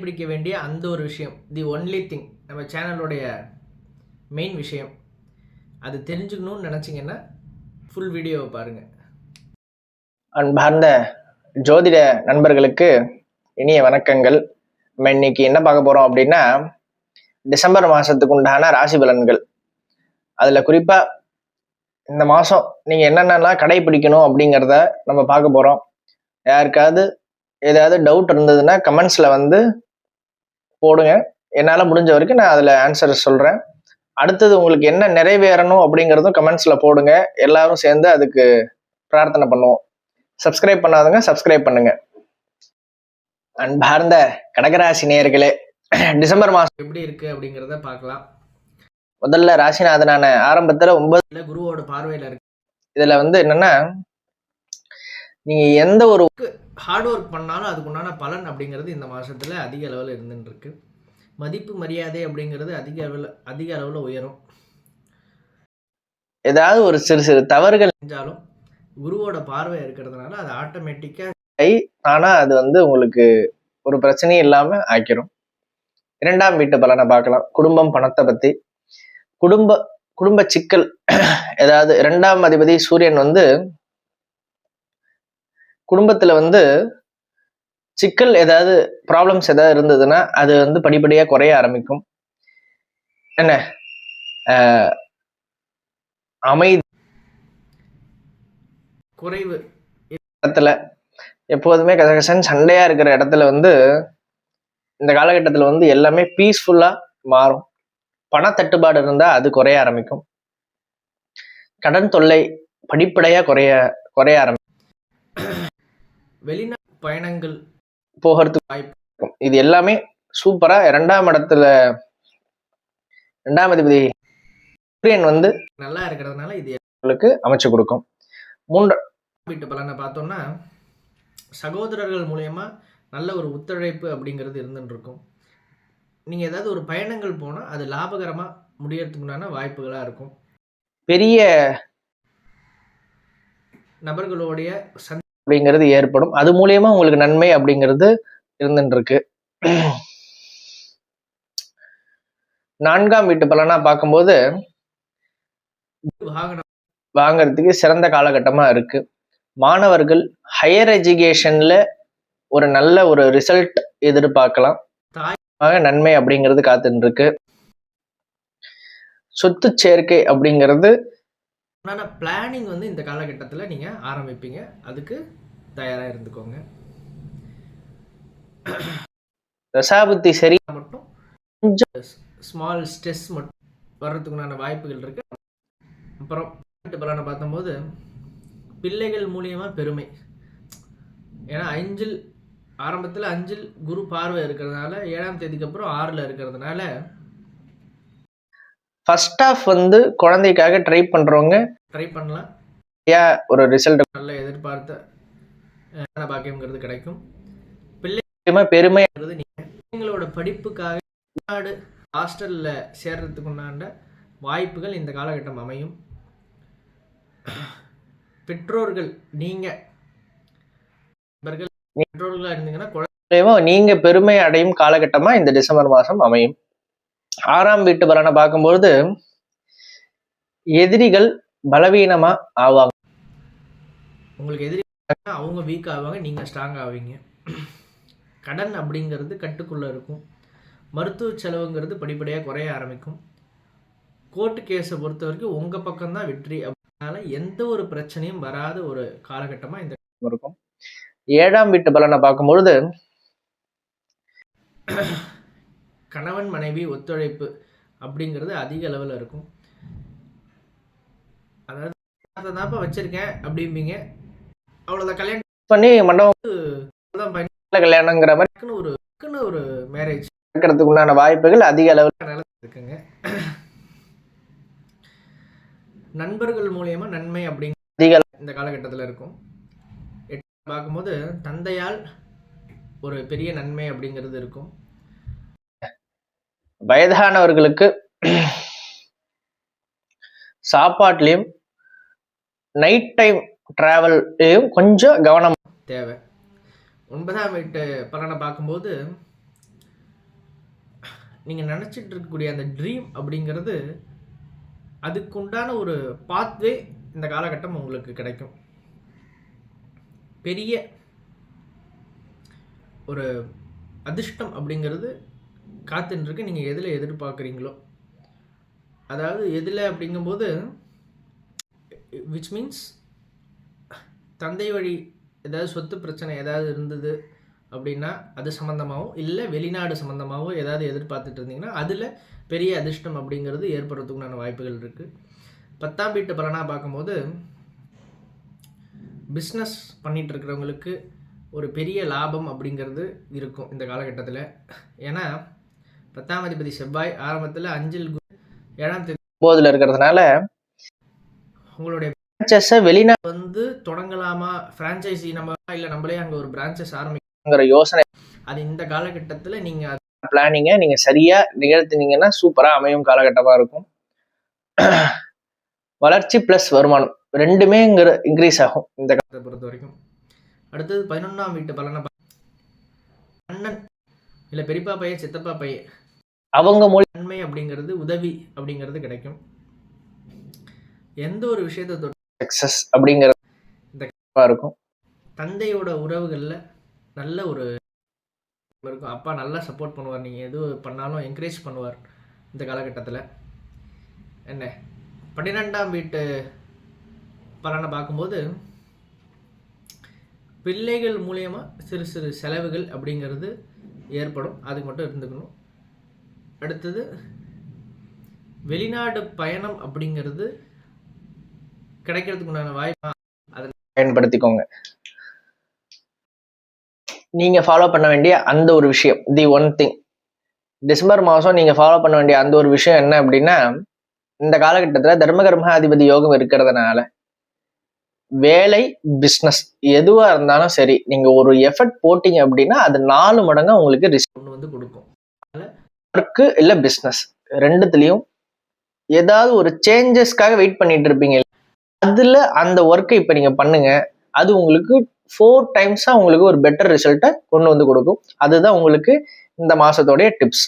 கடைபிடிக்க வேண்டிய அந்த ஒரு விஷயம், தி ஒன்லி திங், நம்ம சேனலோடைய மெயின் விஷயம். அது தெரிஞ்சுக்கணும்னு நினச்சிங்கன்னா ஃபுல் வீடியோவை பாருங்கள். அன்பார்ந்த ஜோதிட நண்பர்களுக்கு இனிய வணக்கங்கள். நம்ம இன்னைக்கு என்ன பார்க்க போறோம் அப்படின்னா, டிசம்பர் மாசத்துக்கு உண்டான ராசி பலன்கள். அதுல குறிப்பா இந்த மாசம் நீங்க என்னென்னலாம் கடைபிடிக்கணும் அப்படிங்கிறத நம்ம பார்க்க போறோம். யாருக்காவது ஏதாவது டவுட் இருந்ததுன்னா கமெண்ட்ஸ்ல வந்து போடுங்க. என்னால முடிஞ்ச வரைக்கும் நான் அதுல ஆன்சர் சொல்றேன். அடுத்தது உங்களுக்கு என்ன நிறைவேறணும் அப்படிங்கிறதும் கமெண்ட்ஸ்ல போடுங்க. எல்லாரும் சேர்ந்து அதுக்கு பிரார்த்தனை பண்ணுவோம். சப்ஸ்கிரைப் பண்ணாதவங்க சப்ஸ்கிரைப் பண்ணுங்க. அன்பார்ந்த கடகராசி நேயர்களே, டிசம்பர் மாசம் எப்படி இருக்கு அப்படிங்கிறத பார்க்கலாம். முதல்ல ராசிநாதனான ஆரம்பத்துல 9 குருவோட பார்வையில இருக்கு. இதுல வந்து என்னன்னா, நீங்க எந்த ஒரு ஹார்ட் ஒர்க் பண்ணாலும் அதுக்கு உண்டான பலன் அப்படிங்கிறது இந்த மாசத்துல அதிக அளவில் இருந்துட்டு இருக்கு. மதிப்பு மரியாதை அப்படிங்கிறது அதிக அளவில் உயரும். ஏதாவது ஒரு சிறு சிறு தவறுகள் செஞ்சாலும் குருவோட பார்வை இருக்கிறதுனால அது ஆட்டோமேட்டிக்கா ஆனா அது வந்து உங்களுக்கு ஒரு பிரச்சனையும் இல்லாம ஆக்கிரும். 2ஆம் வீட்டு பலனை பார்க்கலாம். குடும்பம், பணத்தை பத்தி. குடும்ப சிக்கல், ஏதாவது 2ஆம் அதிபதி சூரியன் வந்து குடும்பத்துல வந்து சிக்கல், ஏதாவது ப்ராப்ளம்ஸ் ஏதாவது இருந்ததுன்னா அது வந்து படிப்படியா குறைய ஆரம்பிக்கும். என்ன அமைதி குறைவு இடத்துல எப்போதுமே கசகசன் சண்டையா இருக்கிற இடத்துல வந்து இந்த காலகட்டத்துல வந்து எல்லாமே பீஸ்ஃபுல்லா மாறும். பணத்தட்டுப்பாடு இருந்தா அது குறைய ஆரம்பிக்கும். கடன் தொல்லை படிப்படியா குறைய ஆரம்பிக்கும். வெளிநாட்டு பயணங்கள் போகிறதுக்கு வாய்ப்பு இருக்கும். இது எல்லாமே சூப்பரா 2ஆம் இடத்துல 2ஆம் அதிபதி சூரியன் வந்து நல்லா இருக்கிறதுனால இது உங்களுக்கு அமைச்சு கொடுக்கும். 3ஆம் வீட்டு பலனை பார்த்தோம்னா, சகோதரர்கள் மூலயமா நல்ல ஒரு ஒத்துழைப்பு அப்படிங்கிறது இருந்துட்டு இருக்கும். நீங்க ஏதாவது ஒரு பயணங்கள் போனா அது லாபகரமா முடியறதுக்குண்டான வாய்ப்புகளா இருக்கும். பெரிய நபர்களுடைய அப்படிங்கிறது ஏற்படும். அது மூலியமா உங்களுக்கு நன்மை அப்படிங்கிறது இருந்துட்டு இருக்கு. 4ஆம் வீட்டு பலனா பார்க்கும்போது வாங்கறதுக்கு சிறந்த காலகட்டமா இருக்கு. மாணவர்கள் ஹையர் எஜுகேஷன்ல ஒரு நல்ல ஒரு ரிசல்ட் எதிர்பார்க்கலாம். நன்மை அப்படிங்கிறது காத்துட்டு இருக்கு. சொத்து சேர்க்கை அப்படிங்கிறது பிளானிங் வந்து இந்த காலகட்டத்தில் நீங்க ஆரம்பிப்பீங்க. அதுக்கு தயாரா இருந்துக்கோங்க. தசாபுத்தி சரி மட்டும் கொஞ்சம் ஸ்மால் ஸ்ட்ரெஸ் மட்டும் வர்றதுக்குண்டான வாய்ப்புகள் இருக்கு. அப்புறம் பலனை பார்த்தம்போது பிள்ளைகள் மூலியமா பெருமை. ஏன்னா ஆரம்பத்தில் 5 குரு பார்வை இருக்கிறதுனால 7ஆம் தேதிக்கு அப்புறம் 6ல் இருக்கிறதுனால ஃபர்ஸ்ட் ஆஃப் வந்து குழந்தைக்காக ட்ரை பண்ணலாம். ஒரு ரிசல்ட் நல்ல எதிர்பார்த்த பாக்கியம்ங்கிறது கிடைக்கும். பெருமை பிள்ளைங்களோட படிப்புக்காக ஹாஸ்டல்ல சேர்றதுக்கு உண்டான வாய்ப்புகள் இந்த காலகட்டம் அமையும். பெற்றோர்கள் பெற்றோர்களா இருந்தீங்கன்னா நீங்க பெருமை அடையும் காலகட்டமா இந்த டிசம்பர் மாசம் அமையும். 6ஆம் வீட்டு பலனை பார்க்கும்போது எதிரிகள் பலவீனமா ஆவாங்க. உங்களுக்கு எதிரி அவங்க வீக் ஆவாங்க, நீங்க ஸ்ட்ராங் ஆவீங்க. கடன் அப்படிங்கிறது கட்டுக்குள்ள இருக்கும். மருத்துவ செலவுங்கிறது படிப்படியா குறைய ஆரம்பிக்கும். கோர்ட்டு கேஸை பொறுத்த வரைக்கும் உங்க பக்கம் தான் வெற்றி. அதனால எந்த ஒரு பிரச்சனையும் வராத ஒரு காலகட்டமா இந்த இருக்கும். 7ஆம் வீட்டு பலனை பார்க்கும்பொழுது கணவன் மனைவி ஒத்துழைப்பு அப்படிங்கிறது அதிக அளவில் இருக்கும். அதாவது வச்சிருக்கேன் அப்படிம்பீங்க, அவ்வளோதான். கல்யாணம் பண்ணி மண்டபம் கல்யாணங்கிற மாதிரி ஒரு மேரேஜ் இருக்கிறதுக்கு உண்டான வாய்ப்புகள் அதிக அளவில் இருக்குங்க. நண்பர்கள் மூலியமா நன்மை அப்படிங்கிற இந்த காலகட்டத்தில் இருக்கும். பார்க்கும்போது தந்தையால் ஒரு பெரிய நன்மை அப்படிங்கிறது இருக்கும். வயதானவர்களுக்கு சாப்பாட்டுலயும் நைட் டைம் டிராவல்லையும் கொஞ்சம் கவனம் தேவை. 9ஆம் வீட்டு பலனை பார்க்கும்போது நீங்கள் நினச்சிட்டு இருக்கக்கூடிய அந்த ட்ரீம் அப்படிங்கிறது அதுக்குண்டான ஒரு பாத்வே இந்த காலகட்டம் உங்களுக்கு கிடைக்கும். பெரிய ஒரு அதிர்ஷ்டம் அப்படிங்கிறது காத்துன்ருக்கு. நீங்கள் எதில் எதிர்பார்க்குறீங்களோ, அதாவது எதில் அப்படிங்கும்போது விச் மீன்ஸ் தந்தை வழி ஏதாவது சொத்து பிரச்சனை ஏதாவது இருந்தது அப்படின்னா அது சம்மந்தமாகவும், இல்லை வெளிநாடு சம்மந்தமாகவும் ஏதாவது எதிர்பார்த்துட்டு இருந்தீங்கன்னா அதில் பெரிய அதிர்ஷ்டம் அப்படிங்கிறது ஏற்படுறதுக்குண்டான வாய்ப்புகள் இருக்குது. 10ஆம் வீட்டு பலனாக பார்க்கும்போது பிஸ்னஸ் பண்ணிகிட்டு இருக்கிறவங்களுக்கு ஒரு பெரிய லாபம் அப்படிங்கிறது இருக்கும் இந்த காலகட்டத்தில். ஏன்னா 10ஆம் அதிபதி செவ்வாய் ஆரம்பத்தில் 5 7ஆம் தேதி 9 இருக்கிறதுனால உங்களுடைய வெளிநாடு வந்து தொடங்கலாமா, ஃப்ரான்ச்சைசி நம்ம இல்லை நம்மளே அங்கே ஒரு பிரான்ச்சஸ் ஆரம்பிக்கிற யோசனை, அது இந்த காலகட்டத்தில் நீங்கள் பிளானிங்கை நீங்கள் சரியாக நிகழ்த்தினீங்கன்னா சூப்பராக அமையும் காலகட்டமாக இருக்கும். வளர்ச்சி ப்ளஸ் வருமானம் ரெண்டுமே இன்க்ரீஸ் ஆகும் இந்த காலத்தை பொறுத்த வரைக்கும். அடுத்தது 11ஆம் வீட்டு பலனை அண்ணன் இல்லை பெரியப்பா பையன் சித்தப்பா பையன் அவங்க மூலம் நன்மை அப்படிங்கிறது உதவி அப்படிங்கிறது கிடைக்கும். எந்த ஒரு விஷயத்தை சக்ஸஸ் அப்படிங்கிறது இந்த இருக்கும். தந்தையோட உறவுகளில் நல்ல ஒரு இருக்கும். அப்பா நல்லா சப்போர்ட் பண்ணுவார், நீங்கள் எது பண்ணாலும் என்கரேஜ் பண்ணுவார் இந்த காலகட்டத்தில். என்ன 12ஆம் வீட்டு பலனை பார்க்கும்போது பிள்ளைகள் மூலியமாக சிறு சிறு செலவுகள் அப்படிங்கிறது ஏற்படும், அதுக்கு மட்டும் இருந்துக்கணும். அடுத்தது வெளிநாடு பயணம் அப்படிங்கிறது கிடைக்கிறதுக்கு உண்டான வாய்ப்பு அதை பயன்படுத்திக்கோங்க. நீங்க ஃபாலோ பண்ண வேண்டிய அந்த ஒரு விஷயம், தி ஒன் திங், டிசம்பர் மாதம் நீங்க ஃபாலோ பண்ண வேண்டிய அந்த ஒரு விஷயம் என்ன அப்படின்னா, இந்த காலகட்டத்தில் தர்மகர்மாதிபதி யோகம் இருக்கிறதுனால வேலை பிஸ்னஸ் எதுவா இருந்தாலும் சரி, நீங்க ஒரு எஃபர்ட் போட்டீங்க அப்படின்னா அது 4 மடங்கா உங்களுக்கு ரிஸ்க் வந்து கொடுக்கும். ஒர்க்கு இல்லை பிஸ்னஸ் ரெண்டுத்துலயும் ஏதாவது ஒரு சேஞ்சஸ்க்காக வெயிட் பண்ணிட்டு இருப்பீங்க, அதுல அந்த ஒர்க்கை இப்ப நீங்க பண்ணுங்க. அது உங்களுக்கு 4 டைம்ஸா உங்களுக்கு ஒரு பெட்டர் ரிசல்ட்டை கொண்டு வந்து கொடுக்கும். அதுதான் உங்களுக்கு இந்த மாசத்தோடைய டிப்ஸ்.